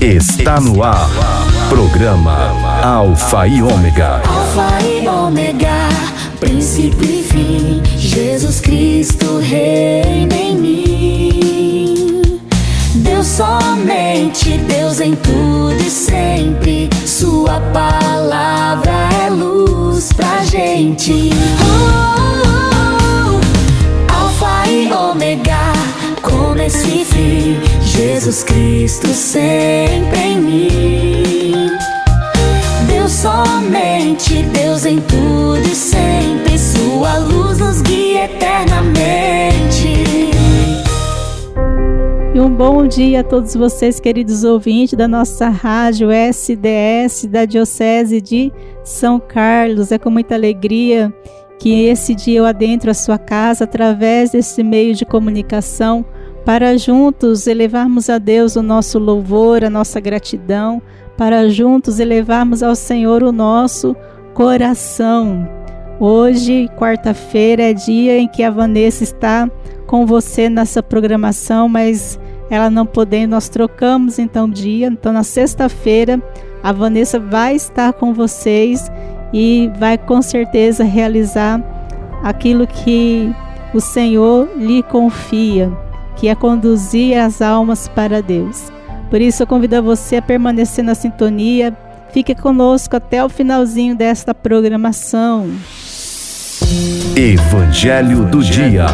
Está no ar. Programa Alfa e Ômega. Alfa e Ômega, princípio e fim. Jesus Cristo reina em mim. Deus somente, Deus em tudo e sempre. Sua palavra é luz pra gente. Alfa e Ômega, começo e fim. Jesus Cristo sempre em mim. Deus somente, Deus em tudo e sempre. Sua luz nos guia eternamente. E um bom dia a todos vocês, queridos ouvintes da nossa rádio SDS da Diocese de São Carlos. É com muita alegria que esse dia eu adentro a sua casa através desse meio de comunicação para juntos elevarmos a Deus o nosso louvor, a nossa gratidão, para juntos elevarmos ao Senhor o nosso coração. Hoje, quarta-feira, é dia em que a Vanessa está com você nessa programação, mas ela não podendo, nós trocamos então o dia. Então, na sexta-feira, a Vanessa vai estar com vocês e vai com certeza realizar aquilo que o Senhor lhe confia, que é conduzir as almas para Deus. Por isso eu convido você a permanecer na sintonia. Fique conosco até o finalzinho desta programação. Evangelho do Dia.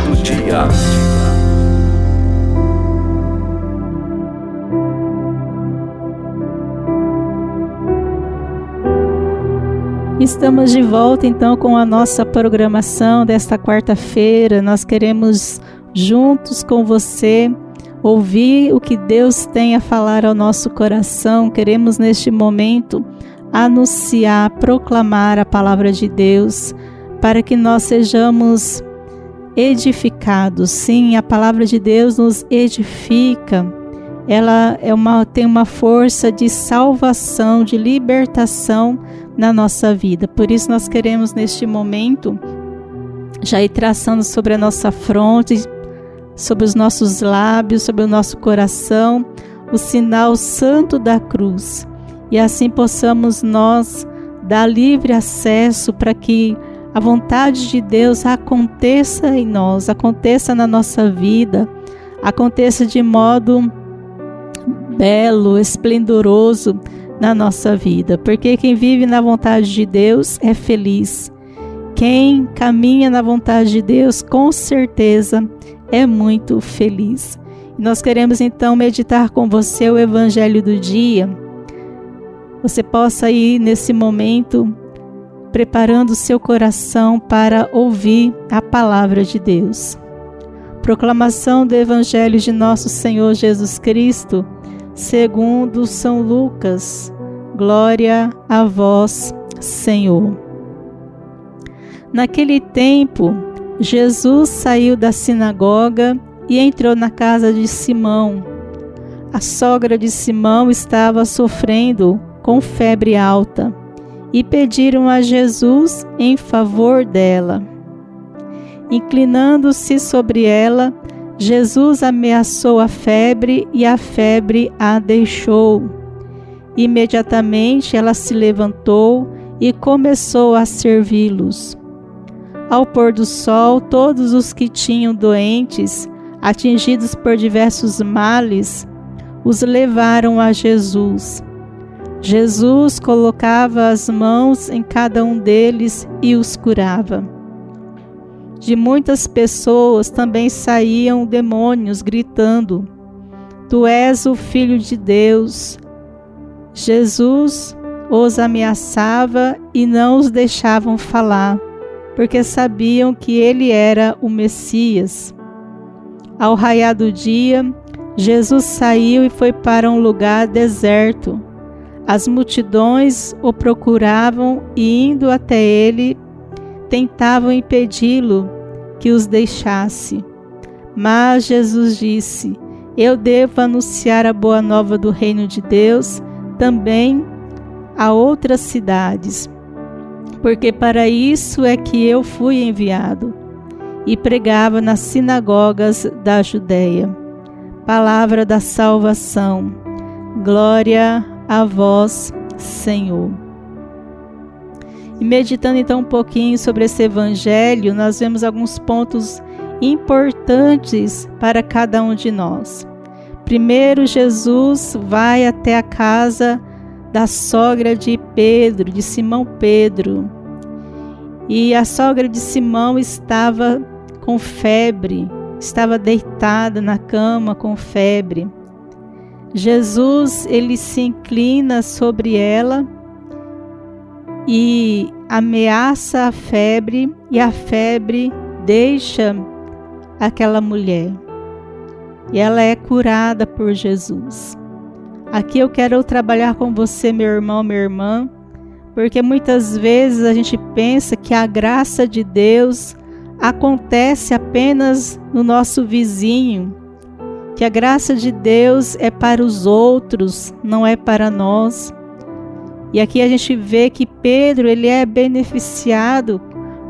Estamos de volta então com a nossa programação desta quarta-feira. Nós queremos juntos com você ouvir o que Deus tem a falar ao nosso coração. Queremos neste momento anunciar, proclamar a palavra de Deus para que nós sejamos edificados. Sim, a palavra de Deus nos edifica. Ela tem uma força de salvação, de libertação na nossa vida. Por isso nós queremos neste momento já ir traçando sobre a nossa fronte, sobre os nossos lábios, sobre o nosso coração, o sinal santo da cruz. E assim possamos nós dar livre acesso para que a vontade de Deus aconteça em nós, aconteça na nossa vida, aconteça de modo belo, esplendoroso na nossa vida. Porque quem vive na vontade de Deus é feliz. Quem caminha na vontade de Deus, com certeza, é muito feliz. E nós queremos então meditar com você o Evangelho do dia. Você possa ir nesse momento preparando o seu coração para ouvir a palavra de Deus. Proclamação do Evangelho de nosso Senhor Jesus Cristo, segundo São Lucas. Glória a vós, Senhor. Naquele tempo, Jesus saiu da sinagoga e entrou na casa de Simão. A sogra de Simão estava sofrendo com febre alta e pediram a Jesus em favor dela. Inclinando-se sobre ela, Jesus ameaçou a febre e a febre a deixou. Imediatamente ela se levantou e começou a servi-los. Ao pôr do sol, todos os que tinham doentes, atingidos por diversos males, os levaram a Jesus. Jesus colocava as mãos em cada um deles e os curava. De muitas pessoas também saíam demônios, gritando: Tu és o Filho de Deus. Jesus os ameaçava e não os deixavam falar, porque sabiam que ele era o Messias. Ao raiar do dia, Jesus saiu e foi para um lugar deserto. As multidões o procuravam e, indo até ele, tentavam impedi-lo que os deixasse. Mas Jesus disse: Eu devo anunciar a boa nova do reino de Deus também a outras cidades, porque para isso é que eu fui enviado. E pregava nas sinagogas da Judeia. Palavra da salvação. Glória a vós, Senhor. E meditando então um pouquinho sobre esse evangelho, nós vemos alguns pontos importantes para cada um de nós. Primeiro, Jesus vai até a casa da sogra de Pedro, de Simão Pedro. E a sogra de Simão estava com febre, estava deitada na cama com febre. Jesus, ele se inclina sobre ela e ameaça a febre, e a febre deixa aquela mulher. E ela é curada por Jesus. Aqui eu quero trabalhar com você, meu irmão, minha irmã, porque muitas vezes a gente pensa que a graça de Deus acontece apenas no nosso vizinho, que a graça de Deus é para os outros, não é para nós. E aqui a gente vê que Pedro, ele é beneficiado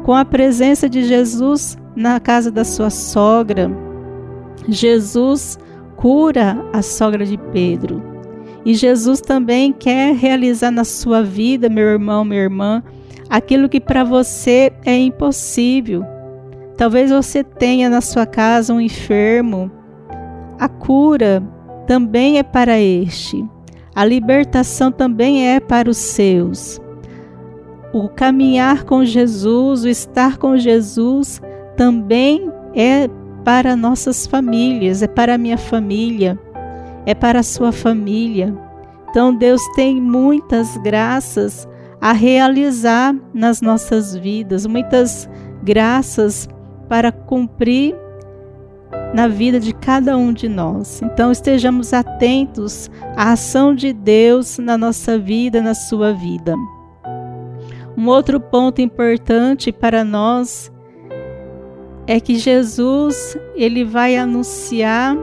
com a presença de Jesus na casa da sua sogra. Jesus cura a sogra de Pedro. E Jesus também quer realizar na sua vida, meu irmão, minha irmã, aquilo que para você é impossível. Talvez você tenha na sua casa um enfermo. A cura também é para este. A libertação também é para os seus. O caminhar com Jesus, o estar com Jesus, também é para nossas famílias, é para a minha família, é para a sua família. Então Deus tem muitas graças a realizar nas nossas vidas, muitas graças para cumprir na vida de cada um de nós. Então estejamos atentos à ação de Deus na nossa vida, na sua vida. Um outro ponto importante para nós é que Jesus, ele vai anunciar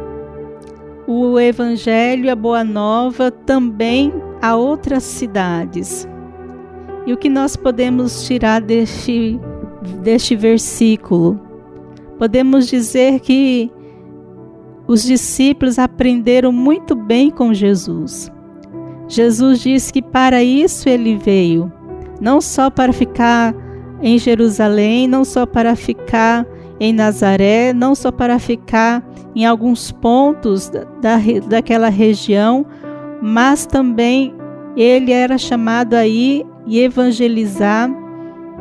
o evangelho, a boa nova, também a outras cidades. E o que nós podemos tirar deste versículo? Podemos dizer que os discípulos aprenderam muito bem com Jesus. Jesus disse que para isso ele veio, não só para ficar em Jerusalém, não só para ficar em Nazaré, não só para ficar em alguns pontos daquela região, mas também ele era chamado a ir e evangelizar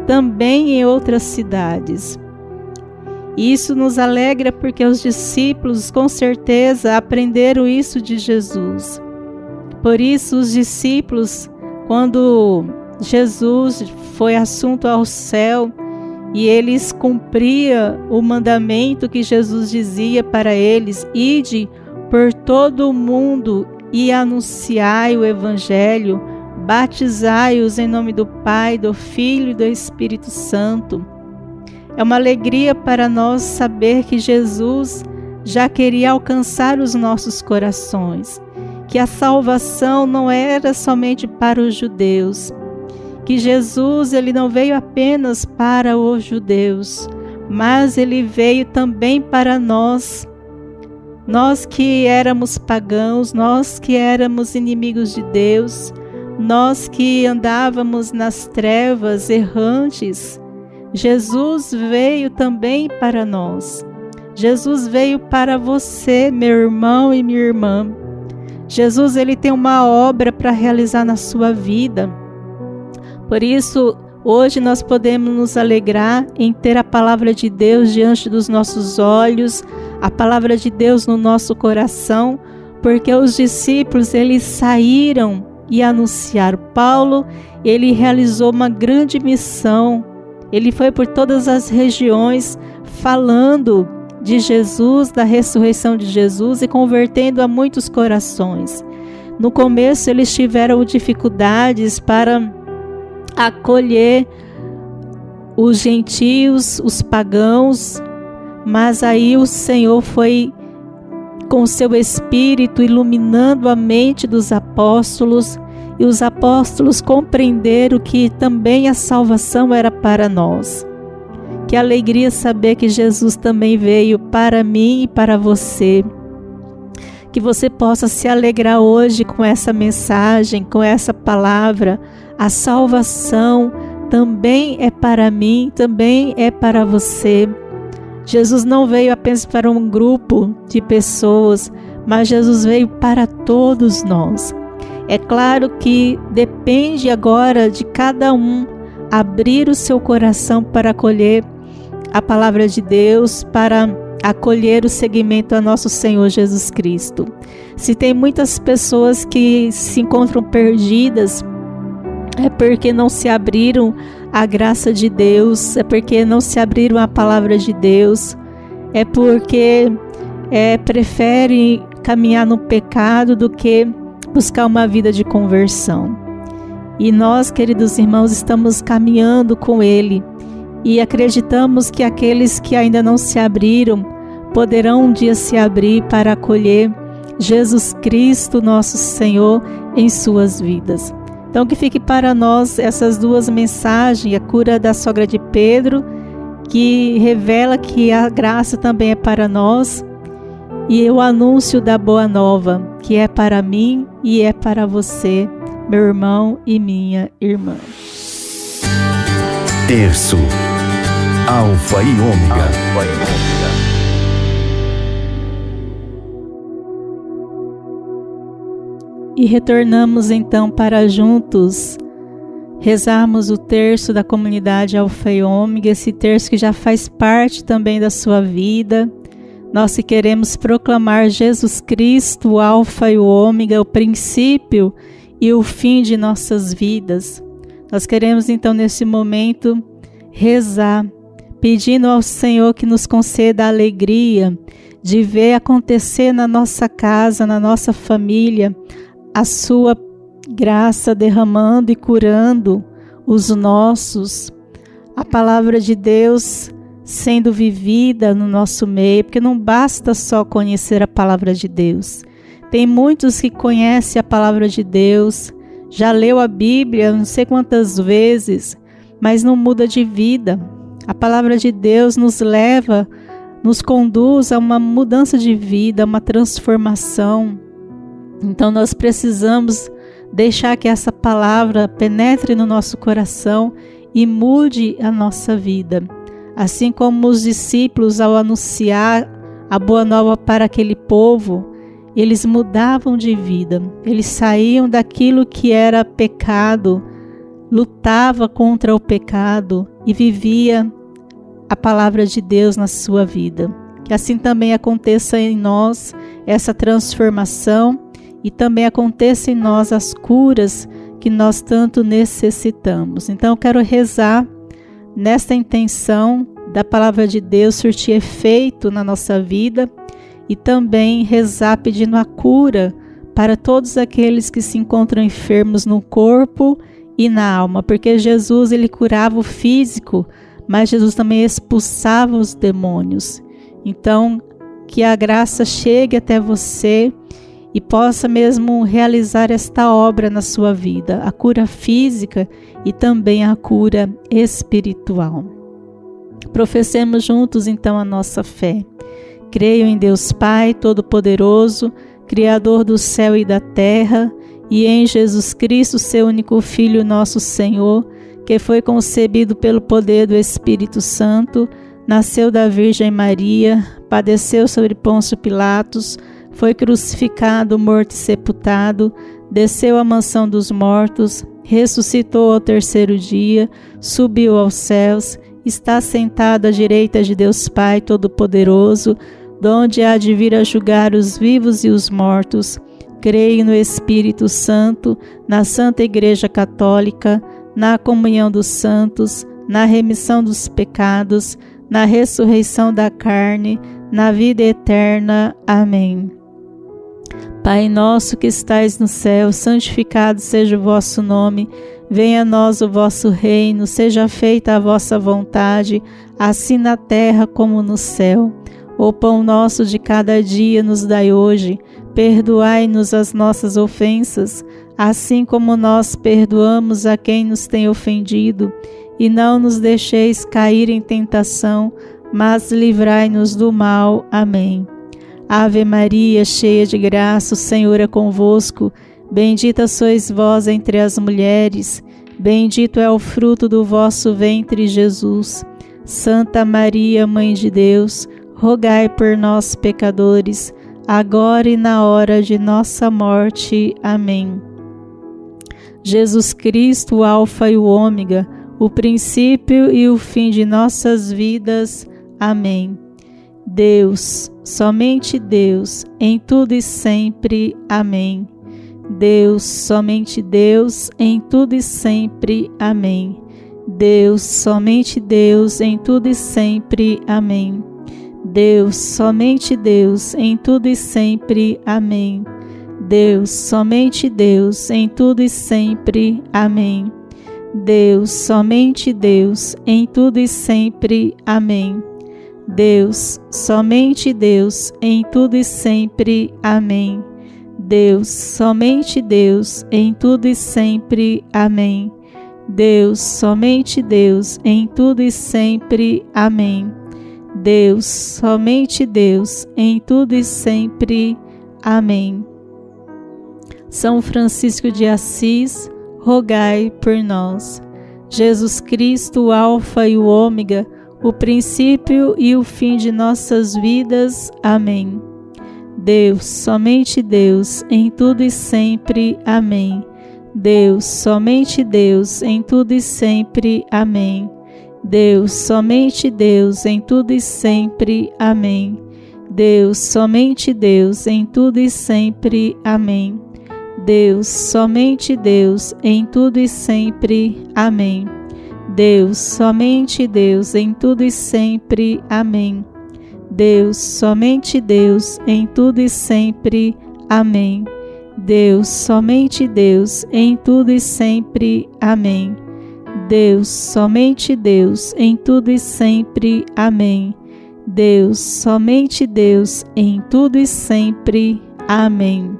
também em outras cidades. E isso nos alegra porque os discípulos com certeza aprenderam isso de Jesus. Por isso os discípulos, quando Jesus foi assunto ao céu e eles cumpriam o mandamento que Jesus dizia para eles: ide por todo o mundo e anunciai o evangelho, batizai-os em nome do Pai, do Filho e do Espírito Santo. É uma alegria para nós saber que Jesus já queria alcançar os nossos corações, que a salvação não era somente para os judeus, que Jesus ele não veio apenas para os judeus, mas ele veio também para nós. Nós que éramos pagãos, nós que éramos inimigos de Deus, nós que andávamos nas trevas errantes, Jesus veio também para nós. Jesus veio para você, meu irmão e minha irmã. Jesus ele tem uma obra para realizar na sua vida. Por isso, hoje nós podemos nos alegrar em ter a palavra de Deus diante dos nossos olhos, a palavra de Deus no nosso coração, porque os discípulos eles saíram e anunciaram. Paulo, ele realizou uma grande missão. Ele foi por todas as regiões falando de Jesus, da ressurreição de Jesus e convertendo a muitos corações. No começo eles tiveram dificuldades para acolher os gentios, os pagãos, mas aí o Senhor foi com seu Espírito iluminando a mente dos apóstolos, e os apóstolos compreenderam que também a salvação era para nós. Que alegria saber que Jesus também veio para mim e para você. que você possa se alegrar hoje com essa mensagem, com essa palavra. A salvação também é para mim, também é para você. Jesus não veio apenas para um grupo de pessoas, mas Jesus veio para todos nós. É claro que depende agora de cada um abrir o seu coração para acolher a palavra de Deus, para acolher o seguimento a nosso Senhor Jesus Cristo. Se tem muitas pessoas que se encontram perdidas, é porque não se abriram à graça de Deus, é porque não se abriram à palavra de Deus, é porque preferem caminhar no pecado do que buscar uma vida de conversão. E nós, queridos irmãos, estamos caminhando com Ele e acreditamos que aqueles que ainda não se abriram poderão um dia se abrir para acolher Jesus Cristo, nosso Senhor, em suas vidas. Então que fique para nós essas duas mensagens, a cura da sogra de Pedro, que revela que a graça também é para nós, e o anúncio da boa nova, que é para mim e é para você, meu irmão e minha irmã. Terço, Alfa e Ômega. E retornamos então para juntos rezarmos o terço da comunidade Alfa e Ômega, esse terço que já faz parte também da sua vida. Nós que queremos proclamar Jesus Cristo, o Alfa e o Ômega, o princípio e o fim de nossas vidas. Nós queremos então nesse momento rezar, pedindo ao Senhor que nos conceda a alegria de ver acontecer na nossa casa, na nossa família, a sua graça derramando e curando os nossos, a palavra de Deus sendo vivida no nosso meio, porque não basta só conhecer a palavra de Deus. Tem muitos que conhecem a palavra de Deus, já leu a Bíblia não sei quantas vezes, mas não muda de vida. A palavra de Deus nos leva, nos conduz a uma mudança de vida, uma transformação. Então nós precisamos deixar que essa palavra penetre no nosso coração e mude a nossa vida. Assim como os discípulos, ao anunciar a boa nova para aquele povo, eles mudavam de vida. Eles saíam daquilo que era pecado, lutava contra o pecado e vivia a palavra de Deus na sua vida. Que assim também aconteça em nós essa transformação e também aconteça em nós as curas que nós tanto necessitamos. Então eu quero rezar nesta intenção da palavra de Deus surtir efeito na nossa vida e também rezar pedindo a cura para todos aqueles que se encontram enfermos no corpo e na alma, porque Jesus ele curava o físico, mas Jesus também expulsava os demônios. Então que a graça chegue até você e possa mesmo realizar esta obra na sua vida, a cura física e também a cura espiritual. Professemos juntos então a nossa fé. Creio em Deus Pai Todo-Poderoso, Criador do céu e da terra, e em Jesus Cristo, seu único Filho, nosso Senhor, que foi concebido pelo poder do Espírito Santo, nasceu da Virgem Maria, padeceu sobre Pôncio Pilatos, foi crucificado, morto e sepultado, desceu à mansão dos mortos, ressuscitou ao terceiro dia, subiu aos céus, está sentado à direita de Deus Pai Todo-Poderoso, donde há de vir a julgar os vivos e os mortos. Creio no Espírito Santo, na Santa Igreja Católica, na comunhão dos santos, na remissão dos pecados, na ressurreição da carne, na vida eterna. Amém. Pai nosso que estais no céu, santificado seja o vosso nome. Venha a nós o vosso reino, seja feita a vossa vontade, assim na terra como no céu. O pão nosso de cada dia nos dai hoje. Perdoai-nos as nossas ofensas, assim como nós perdoamos a quem nos tem ofendido. E não nos deixeis cair em tentação, mas livrai-nos do mal. Amém. Ave Maria, cheia de graça, o Senhor é convosco. Bendita sois vós entre as mulheres, bendito é o fruto do vosso ventre, Jesus. Santa Maria, Mãe de Deus, rogai por nós, pecadores, agora e na hora de nossa morte. Amém. Jesus Cristo, o Alfa e o Ômega, o princípio e o fim de nossas vidas. Amém. Deus, somente Deus, em tudo e sempre. Amém. Deus, somente Deus, em tudo e sempre. Amém. Deus, somente Deus, em tudo e sempre. Amém. Deus, somente Deus, em tudo e sempre. Amém. Deus, somente Deus, em tudo e sempre. Amém. Deus, somente Deus, em tudo e sempre. Amém. Deus, somente Deus, em tudo e sempre. Amém. Deus, somente Deus, em tudo e sempre. Amém. Deus, somente Deus, em tudo e sempre. Amém. Deus, somente Deus, em tudo e sempre. Amém. São Francisco de Assis, rogai por nós. Jesus Cristo, o Alfa e o Ômega, o princípio e o fim de nossas vidas. Amém. Deus, somente Deus, em tudo e sempre. Amém. Deus, somente Deus, em tudo e sempre. Amém. Deus, somente Deus, em tudo e sempre. Amém. Deus, somente Deus, em tudo e sempre. Amém. Deus, somente Deus, em tudo e sempre. Amém. Deus, somente Deus, em tudo e sempre. Amém. Deus, somente Deus, em tudo e sempre. Amém. Deus, somente Deus, em tudo e sempre. Amém. Deus, somente Deus, em tudo e sempre. Amém. Deus, somente Deus, em tudo e sempre. Amém.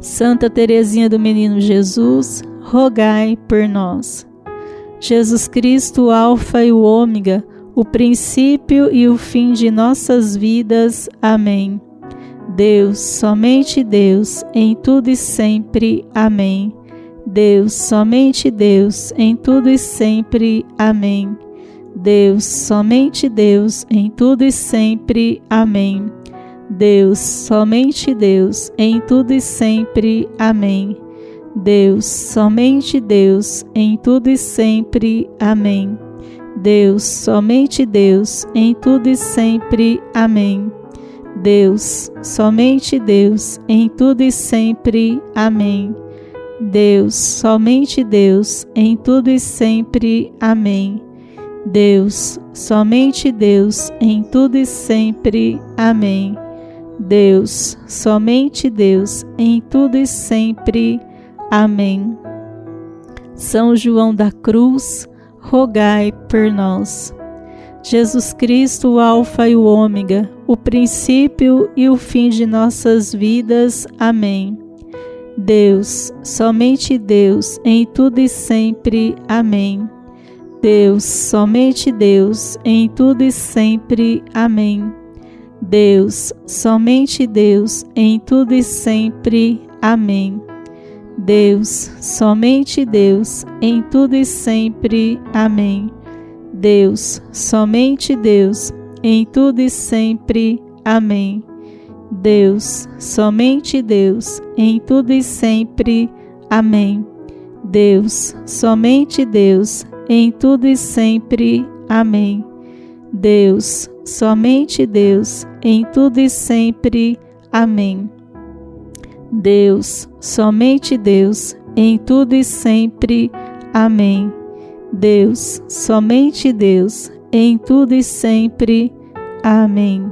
Santa Teresinha do Menino Jesus, rogai por nós. Jesus Cristo, o Alfa e o Ômega, o princípio e o fim de nossas vidas. Amém. Deus, somente Deus, em tudo e sempre. Amém. Deus, somente Deus, em tudo e sempre. Amém. Deus, somente Deus, em tudo e sempre. Amém. Deus, somente Deus, em tudo e sempre. Amém. Deus, somente Deus, em tudo e sempre. Amém. Deus, somente Deus, em tudo e sempre. Amém. Deus, somente Deus, em tudo e sempre. Amém. Deus, somente Deus, em tudo e sempre. Amém. Deus, somente Deus, em tudo e sempre. Amém. Deus, somente Deus, em tudo e sempre. Amém. São João da Cruz, rogai por nós. Jesus Cristo, o Alfa e o Ômega, o princípio e o fim de nossas vidas. Amém. Deus, somente Deus, em tudo e sempre. Amém. Deus, somente Deus, em tudo e sempre. Amém. Deus, somente Deus, em tudo e sempre. Amém. Deus, somente Deus, em tudo e sempre. Amém. Deus, somente Deus, em tudo e sempre. Amém. Deus, somente Deus, em tudo e sempre. Amém. Deus, somente Deus, em tudo e sempre. Amém. Deus, somente Deus, em tudo e sempre. Amém. Deus, somente Deus, em tudo e sempre. Amém. Deus, somente Deus, em tudo e sempre. Amém.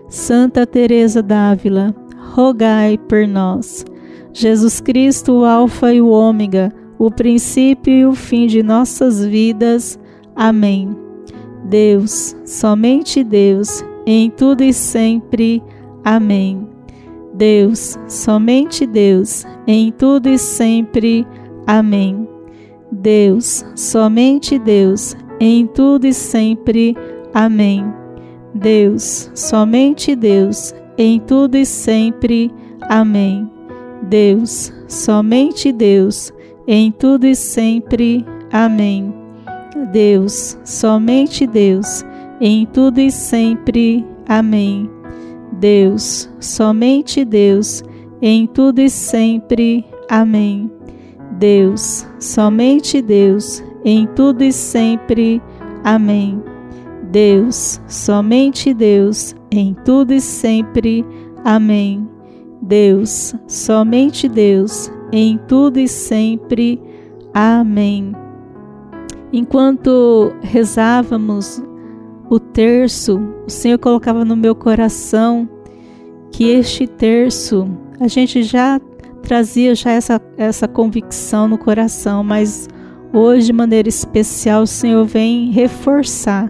Santa Teresa d'Ávila, rogai por nós. Jesus Cristo, o Alfa e o Ômega, o princípio e o fim de nossas vidas. Amém. Deus, somente Deus, em tudo e sempre. Amém. Deus, somente Deus, em tudo e sempre. Amém. Deus, somente Deus, em tudo e sempre. Amém. Deus, somente Deus, em tudo e sempre. Amém. Deus, somente Deus, em tudo e sempre. Amém. Deus, somente Deus, em tudo e sempre. Amém. Deus, somente Deus, em tudo e sempre. Amém. Deus, somente Deus, em tudo e sempre. Amém. Deus, somente Deus, em tudo e sempre. Amém. Deus, somente Deus, em tudo e sempre. Amém. Enquanto rezávamos o terço, o Senhor colocava no meu coração que este terço, a gente já trazia essa convicção no coração, mas hoje, de maneira especial, o Senhor vem reforçar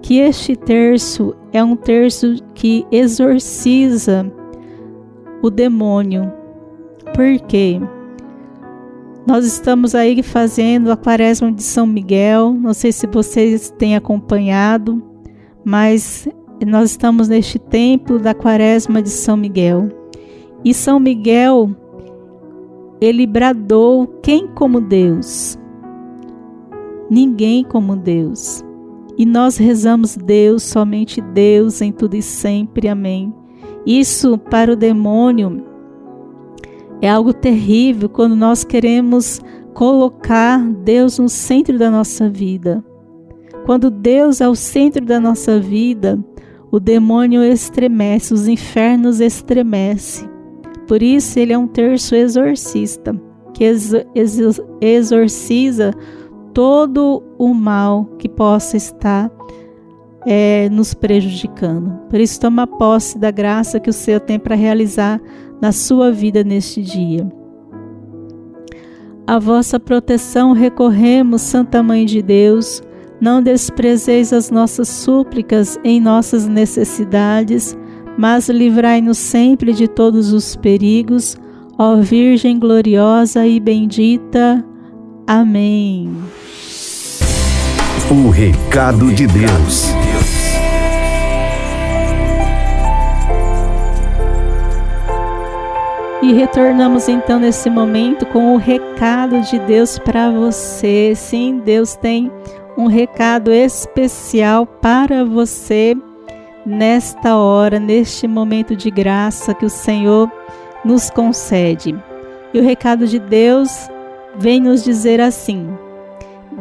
que este terço é um terço que exorciza o demônio. Por quê? Nós estamos aí fazendo a Quaresma de São Miguel. Não sei se vocês têm acompanhado, mas nós estamos neste tempo da Quaresma de São Miguel. E São Miguel, ele bradou: quem como Deus? Ninguém como Deus. E nós rezamos: Deus, somente Deus, em tudo e sempre. Amém. Isso para o demônio é algo terrível quando nós queremos colocar Deus no centro da nossa vida. Quando Deus é o centro da nossa vida, o demônio estremece, os infernos estremecem. Por isso ele é um terço exorcista, que exorciza todo o mal que possa estar nos prejudicando. Por isso, toma posse da graça que o Senhor tem para realizar na sua vida neste dia. A vossa proteção recorremos, Santa Mãe de Deus. Não desprezeis as nossas súplicas em nossas necessidades, mas livrai-nos sempre de todos os perigos, ó Virgem gloriosa e bendita. Amém. O recado de Deus. E retornamos então nesse momento com o recado de Deus para você. Sim, Deus tem um recado especial para você nesta hora, neste momento de graça que o Senhor nos concede. E o recado de Deus vem nos dizer assim: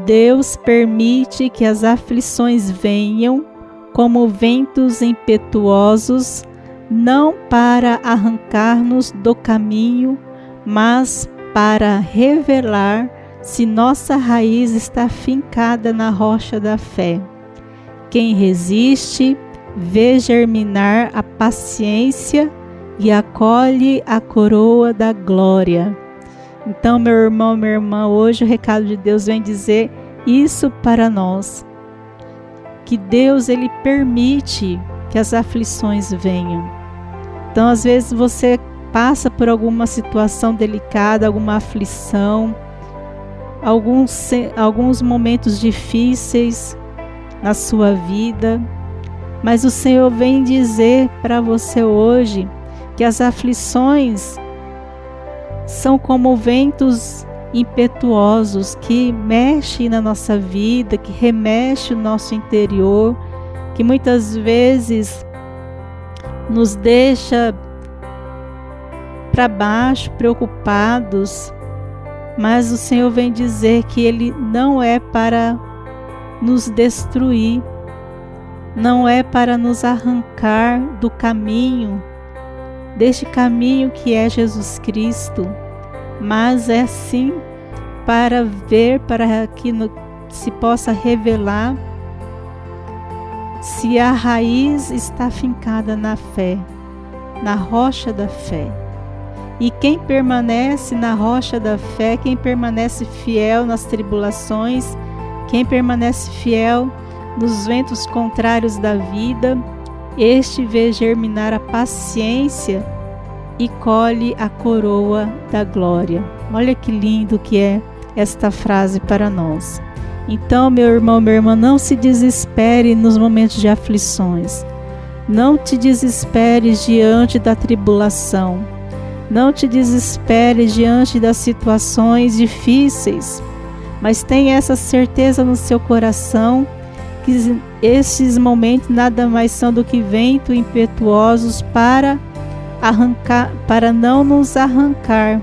Deus permite que as aflições venham como ventos impetuosos, não para arrancar-nos do caminho, mas para revelar se nossa raiz está fincada na rocha da fé. Quem resiste, vê germinar a paciência e acolhe a coroa da glória. Então, meu irmão, minha irmã, hoje o recado de Deus vem dizer isso para nós. Que Deus, Ele permite que as aflições venham. Então, às vezes você passa por alguma situação delicada, alguma aflição, alguns momentos difíceis na sua vida, mas o Senhor vem dizer para você hoje que as aflições são como ventos impetuosos que mexem na nossa vida, que remexem o nosso interior, que muitas vezes nos deixa para baixo, preocupados, mas o Senhor vem dizer que Ele não é para nos destruir, não é para nos arrancar do caminho, deste caminho que é Jesus Cristo, mas é sim para ver, para que se possa revelar se a raiz está fincada na fé, na rocha da fé. E quem permanece na rocha da fé, quem permanece fiel nas tribulações, quem permanece fiel nos ventos contrários da vida, este vê germinar a paciência e colhe a coroa da glória. Olha que lindo que é esta frase para nós. Então, meu irmão, minha irmã, não se desespere nos momentos de aflições. Não te desesperes diante da tribulação. Não te desesperes diante das situações difíceis, mas tenha essa certeza no seu coração que esses momentos nada mais são do que vento impetuosos para não nos arrancar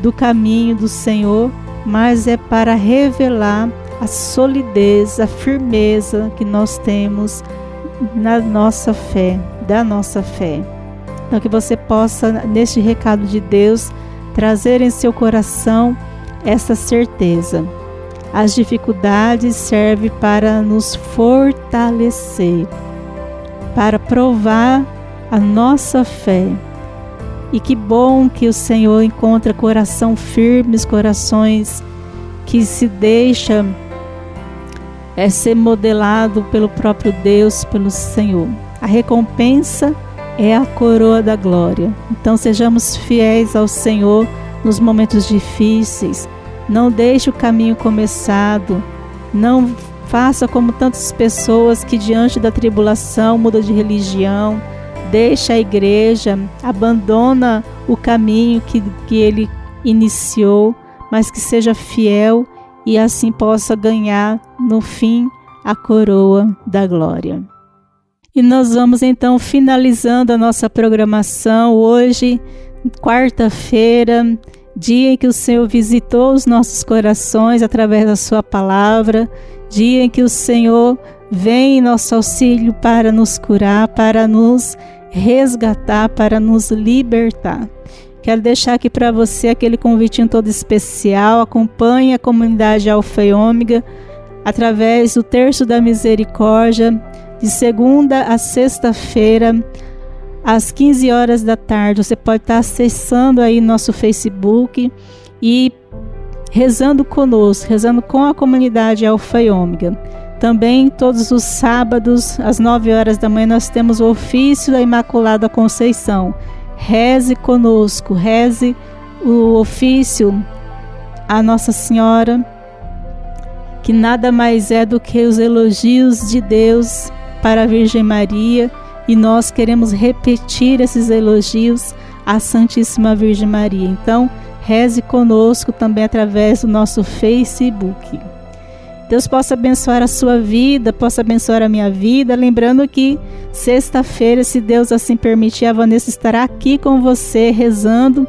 do caminho do Senhor, mas é para revelar a solidez, a firmeza que nós temos na nossa fé, da nossa fé. Então que você possa, neste recado de Deus, trazer em seu coração essa certeza. As dificuldades servem para nos fortalecer, para provar a nossa fé. E que bom que o Senhor encontra coração firmes, corações que se deixam ser modelado pelo próprio Deus, pelo Senhor. A recompensa é a coroa da glória. Então sejamos fiéis ao Senhor nos momentos difíceis. Não deixe o caminho começado. Não faça como tantas pessoas que diante da tribulação mudam de religião, deixa a igreja, abandona o caminho que ele iniciou, mas que seja fiel e assim possa ganhar no fim a coroa da glória. E nós vamos então finalizando a nossa programação hoje, quarta-feira, dia em que o Senhor visitou os nossos corações através da sua palavra, dia em que o Senhor vem em nosso auxílio para nos curar, para nos resgatar, para nos libertar. Quero deixar aqui para você aquele convitinho todo especial. Acompanhe a comunidade Alfa e Ômega através do Terço da Misericórdia, de segunda a sexta-feira, às 15 horas da tarde. Você pode estar acessando aí nosso Facebook e rezando conosco, rezando com a comunidade Alfa e Ômega. Também todos os sábados, às 9 horas da manhã, nós temos o ofício da Imaculada Conceição. Reze conosco, reze o ofício à Nossa Senhora, que nada mais é do que os elogios de Deus para a Virgem Maria, e nós queremos repetir esses elogios à Santíssima Virgem Maria. Então, reze conosco também através do nosso Facebook. Deus possa abençoar a sua vida, possa abençoar a minha vida. Lembrando que sexta-feira, se Deus assim permitir, a Vanessa estará aqui com você, rezando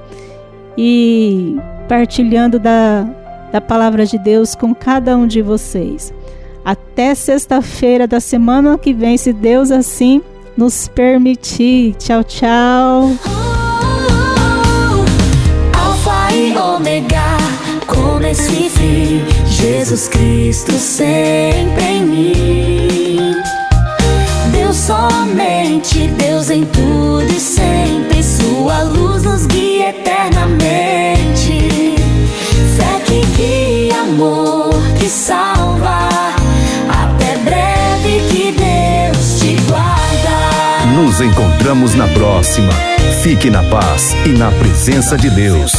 e partilhando da palavra de Deus com cada um de vocês. Até sexta-feira da semana que vem, se Deus assim nos permitir. Tchau, tchau. Alfa e Ômega, começo e fim, Jesus Cristo sempre em mim. Deus somente, Deus em tudo e sempre, sua luz nos guia eternamente. Fé que guia, amor que salva, até breve que Deus te guarda. Nos encontramos na próxima. Fique na paz e na presença de Deus.